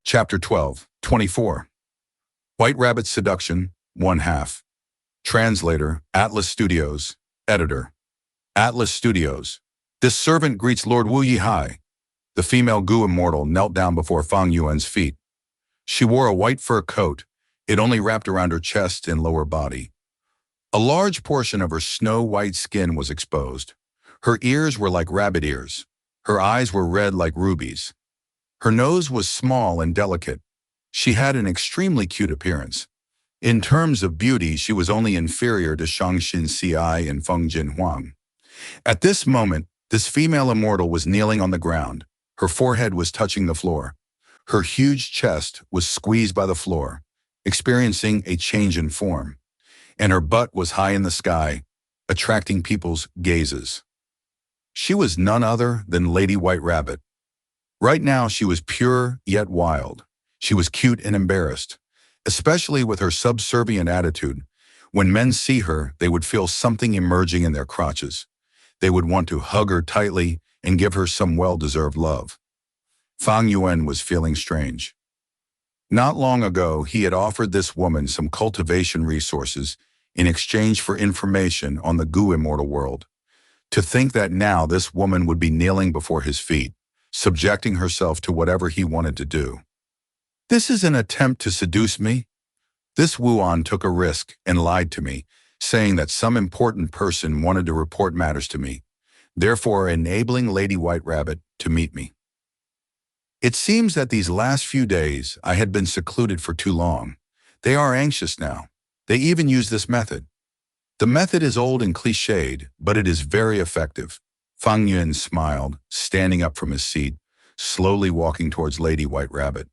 Chapter 12, 24. White Rabbit Seduction, 1/2. Translator, Atlas Studios. Editor, Atlas Studios. This servant greets Lord Wu Yihai. The female Gu immortal knelt down before Fang Yuan's feet. She wore a white fur coat. It only wrapped around her chest and lower body. A large portion of her snow-white skin was exposed. Her ears were like rabbit ears. Her eyes were red like rubies. Her nose was small and delicate. She had an extremely cute appearance. In terms of beauty, she was only inferior to Shangxin Ci and Feng Jin Huang. At this moment, this female immortal was kneeling on the ground. Her forehead was touching the floor. Her huge chest was squeezed by the floor, experiencing a change in form. And her butt was high in the sky, attracting people's gazes. She was none other than Lady White Rabbit. Right now, she was pure yet wild. She was cute and embarrassed, especially with her subservient attitude. When men see her, they would feel something emerging in their crotches. They would want to hug her tightly and give her some well-deserved love. Fang Yuan was feeling strange. Not long ago, he had offered this woman some cultivation resources in exchange for information on the Gu immortal world. To think that now this woman would be kneeling before his feet, subjecting herself to whatever he wanted to do. This is an attempt to seduce me? This Wuan took a risk and lied to me, saying that some important person wanted to report matters to me, therefore enabling Lady White Rabbit to meet me. It seems that these last few days I had been secluded for too long. They are anxious now. They even use this method. The method is old and cliched, but it is very effective. Fang Yuan smiled, standing up from his seat, slowly walking towards Lady White Rabbit.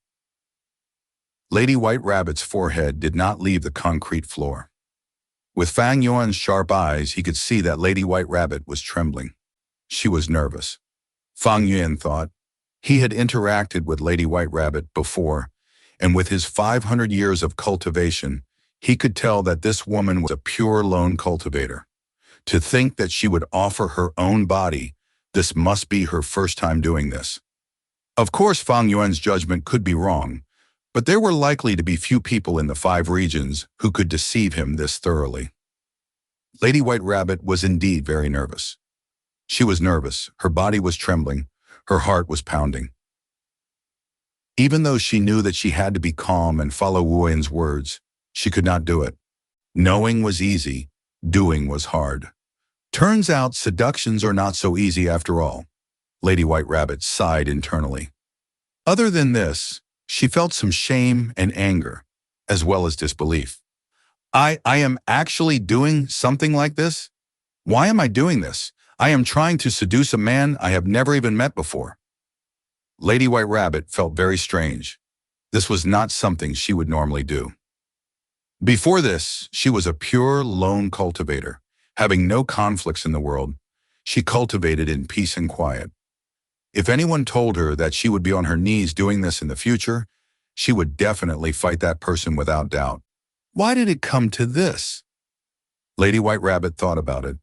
Lady White Rabbit's forehead did not leave the concrete floor. With Fang Yuan's sharp eyes, he could see that Lady White Rabbit was trembling. She was nervous. Fang Yuan thought. He had interacted with Lady White Rabbit before, and with his 500 years of cultivation, he could tell that this woman was a pure lone cultivator. To think that she would offer her own body, this must be her first time doing this. Of course, Fang Yuan's judgment could be wrong, but there were likely to be few people in the 5 regions who could deceive him this thoroughly. Lady White Rabbit was indeed very nervous. She was nervous, her body was trembling, her heart was pounding. Even though she knew that she had to be calm and follow Wu Yan's words, she could not do it. Knowing was easy, doing was hard. Turns out seductions are not so easy after all. Lady White Rabbit sighed internally. Other than this, she felt some shame and anger, as well as disbelief. I am actually doing something like this? Why am I doing this? I am trying to seduce a man I have never even met before. Lady White Rabbit felt very strange. This was not something she would normally do. Before this, she was a pure lone cultivator, having no conflicts in the world. She cultivated in peace and quiet. If anyone told her that she would be on her knees doing this in the future, she would definitely fight that person without doubt. Why did it come to this? Lady White Rabbit thought about it.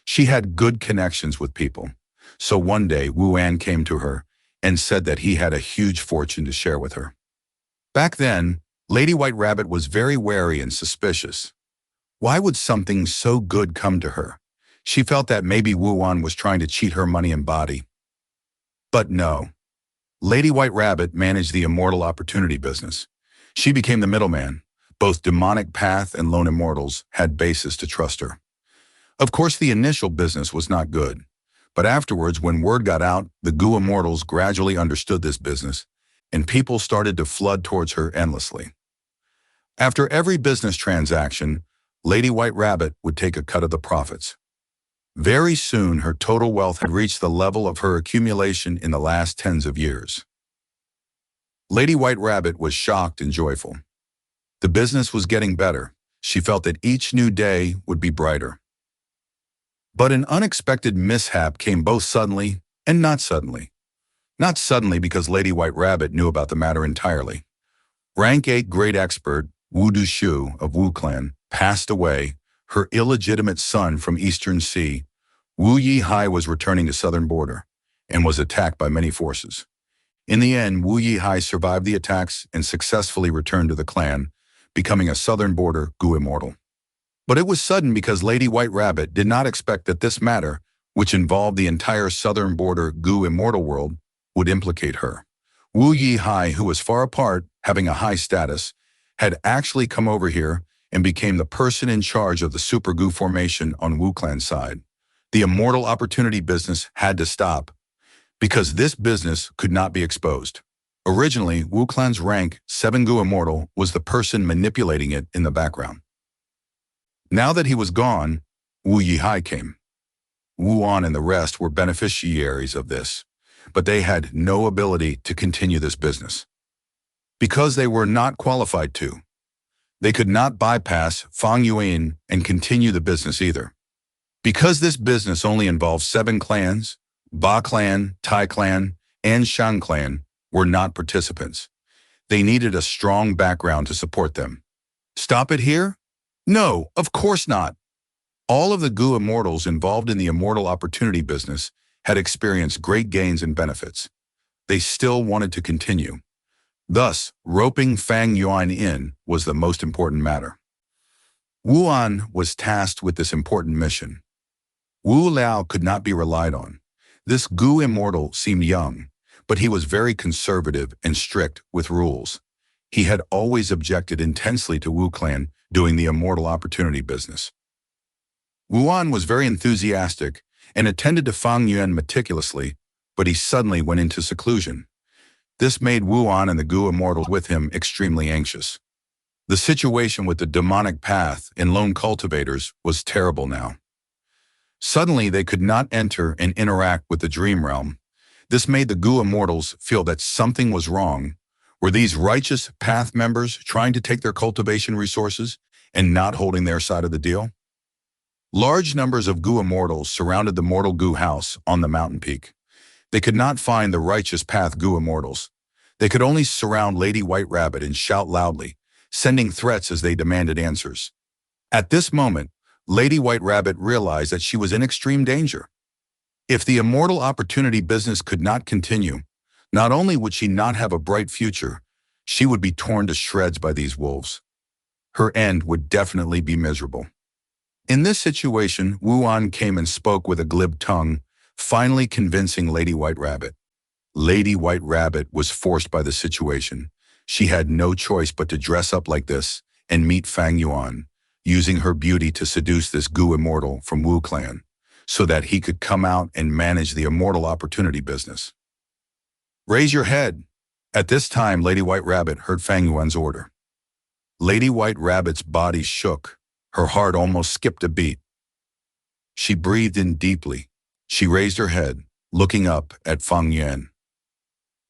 She had good connections with people. So one day, Wu Yan came to her and said that he had a huge fortune to share with her. Back then, Lady White Rabbit was very wary and suspicious. Why would something so good come to her? She felt that maybe Wu Yan was trying to cheat her money and body. But no. Lady White Rabbit managed the immortal opportunity business. She became the middleman. Both demonic path and lone immortals had basis to trust her. Of course, the initial business was not good. But afterwards, when word got out, the Gu immortals gradually understood this business, and people started to flood towards her endlessly. After every business transaction, Lady White Rabbit would take a cut of the profits. Very soon, her total wealth had reached the level of her accumulation in the last tens of years. Lady White Rabbit was shocked and joyful. The business was getting better. She felt that each new day would be brighter. But an unexpected mishap came both suddenly and not suddenly. Not suddenly because Lady White Rabbit knew about the matter entirely. Rank 8 great expert Wu Dushu of Wu Clan passed away. Her illegitimate son from Eastern Sea, Wu Yihai, was returning to southern border and was attacked by many forces. In the end, Wu Yihai survived the attacks and successfully returned to the clan, becoming a southern border Gu immortal. But it was sudden because Lady White Rabbit did not expect that this matter, which involved the entire southern border Gu immortal world, would implicate her. Wu Yihai, who was far apart, having a high status, had actually come over here and became the person in charge of the Super Gu formation on Wu Clan's side. The immortal opportunity business had to stop, because this business could not be exposed. Originally, Wu Clan's rank 7 Gu immortal was the person manipulating it in the background. Now that he was gone, Wu Yihai came. Wu An and the rest were beneficiaries of this, but they had no ability to continue this business. Because they were not qualified to. They could not bypass Fang Yuan and continue the business either. Because this business only involved 7 clans, Ba clan, Tai clan, and Shang clan were not participants. They needed a strong background to support them. Stop it here? No, of course not. All of the Gu immortals involved in the immortal opportunity business had experienced great gains and benefits. They still wanted to continue. Thus, roping Fang Yuan in was the most important matter. Wu An was tasked with this important mission. Wu Liao could not be relied on. This Gu immortal seemed young, but he was very conservative and strict with rules. He had always objected intensely to Wu Clan doing the immortal opportunity business. Wu An was very enthusiastic and attended to Fang Yuan meticulously, but he suddenly went into seclusion. This made Wu An and the Gu immortals with him extremely anxious. The situation with the demonic path and lone cultivators was terrible now. Suddenly, they could not enter and interact with the dream realm. This made the Gu immortals feel that something was wrong. Were these righteous path members trying to take their cultivation resources and not holding their side of the deal? Large numbers of Gu immortals surrounded the mortal Gu house on the mountain peak. They could not find the righteous path Gu immortals. They could only surround Lady White Rabbit and shout loudly, sending threats as they demanded answers. At this moment, Lady White Rabbit realized that she was in extreme danger. If the immortal opportunity business could not continue, not only would she not have a bright future, she would be torn to shreds by these wolves. Her end would definitely be miserable. In this situation, Wu An came and spoke with a glib tongue, finally convincing Lady White Rabbit. Lady White Rabbit was forced by the situation. She had no choice but to dress up like this and meet Fang Yuan, using her beauty to seduce this Gu immortal from Wu Clan, so that he could come out and manage the immortal opportunity business. Raise your head. At this time, Lady White Rabbit heard Fang Yuan's order. Lady White Rabbit's body shook. Her heart almost skipped a beat. She breathed in deeply. She raised her head, looking up at Fang Yuan.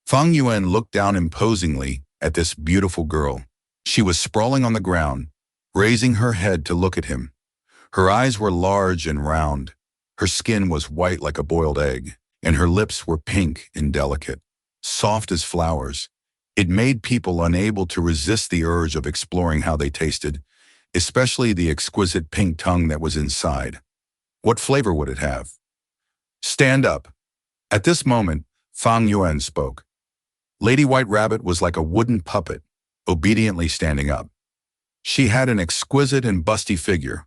Fang Yuan looked down imposingly at this beautiful girl. She was sprawling on the ground, raising her head to look at him. Her eyes were large and round. Her skin was white like a boiled egg, and her lips were pink and delicate, soft as flowers. It made people unable to resist the urge of exploring how they tasted, especially the exquisite pink tongue that was inside. What flavor would it have? Stand up. At this moment, Fang Yuan spoke. Lady White Rabbit was like a wooden puppet, obediently standing up. She had an exquisite and busty figure.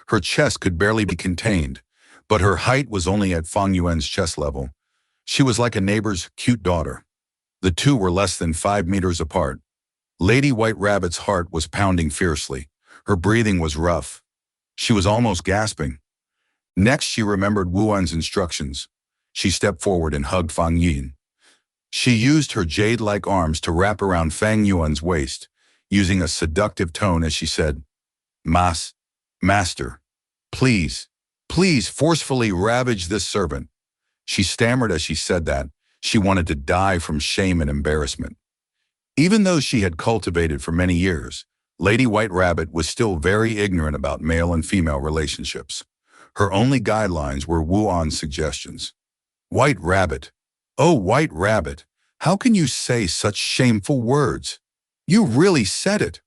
Her chest could barely be contained, but her height was only at Fang Yuan's chest level. She was like a neighbor's cute daughter. The two were less than 5 meters apart. Lady White Rabbit's heart was pounding fiercely. Her breathing was rough. She was almost gasping. Next, she remembered Wu An's instructions. She stepped forward and hugged Fang Yuan. She used her jade-like arms to wrap around Fang Yuan's waist, using a seductive tone as she said, Master, please forcefully ravage this servant. She stammered as she said that. She wanted to die from shame and embarrassment. Even though she had cultivated for many years, Lady White Rabbit was still very ignorant about male and female relationships. Her only guidelines were Wu An's suggestions. White Rabbit. Oh, White Rabbit, how can you say such shameful words? You really said it.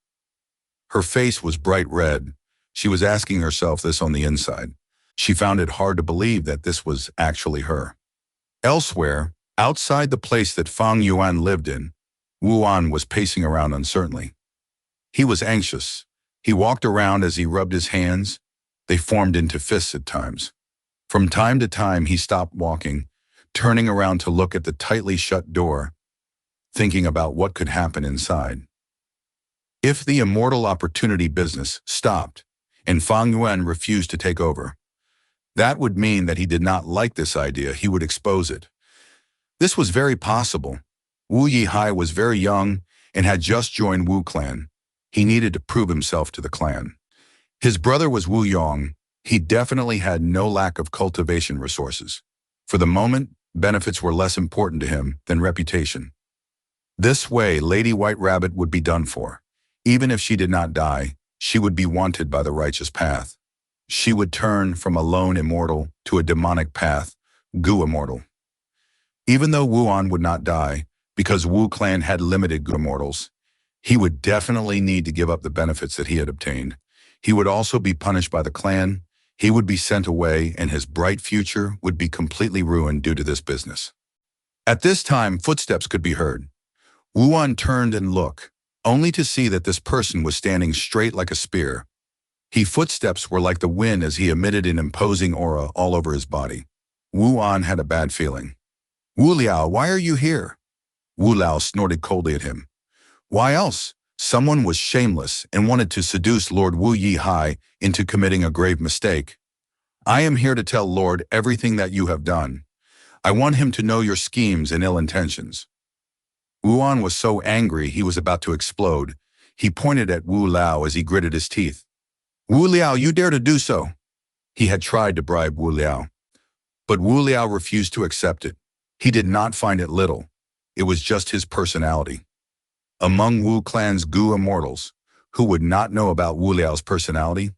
Her face was bright red. She was asking herself this on the inside. She found it hard to believe that this was actually her. Elsewhere, Outside the place that Fang Yuan lived in, Wu An was pacing around uncertainly. He was anxious. He walked around as he rubbed his hands. They formed into fists at times. From time to time, he stopped walking, turning around to look at the tightly shut door, thinking about what could happen inside. If the immortal opportunity business stopped and Fang Yuan refused to take over, that would mean that he did not like this idea. He would expose it. This was very possible. Wu Yihai was very young and had just joined Wu clan. He needed to prove himself to the clan. His brother was Wu Yong. He definitely had no lack of cultivation resources. For the moment, benefits were less important to him than reputation. This way, Lady White Rabbit would be done for. Even if she did not die, she would be wanted by the righteous path. She would turn from a lone immortal to a demonic path, Gu immortal. Even though Wu An would not die, because Wu clan had limited Gu immortals, he would definitely need to give up the benefits that he had obtained. He would also be punished by the clan. He would be sent away, and his bright future would be completely ruined due to this business. At this time, footsteps could be heard. Wu An turned and looked, only to see that this person was standing straight like a spear. His footsteps were like the wind as he emitted an imposing aura all over his body. Wu An had a bad feeling. "Wu Liao, why are you here?" Wu Liao snorted coldly at him. Why else? Someone was shameless and wanted to seduce Lord Wu Yihai into committing a grave mistake. "I am here to tell Lord everything that you have done. I want him to know your schemes and ill intentions." Wu An was so angry he was about to explode. He pointed at Wu Liao as he gritted his teeth. "Wu Liao, you dare to do so?" He had tried to bribe Wu Liao, but Wu Liao refused to accept it. He did not find it little. It was just his personality. Among Wu clan's Gu immortals, who would not know about Wu Liao's personality?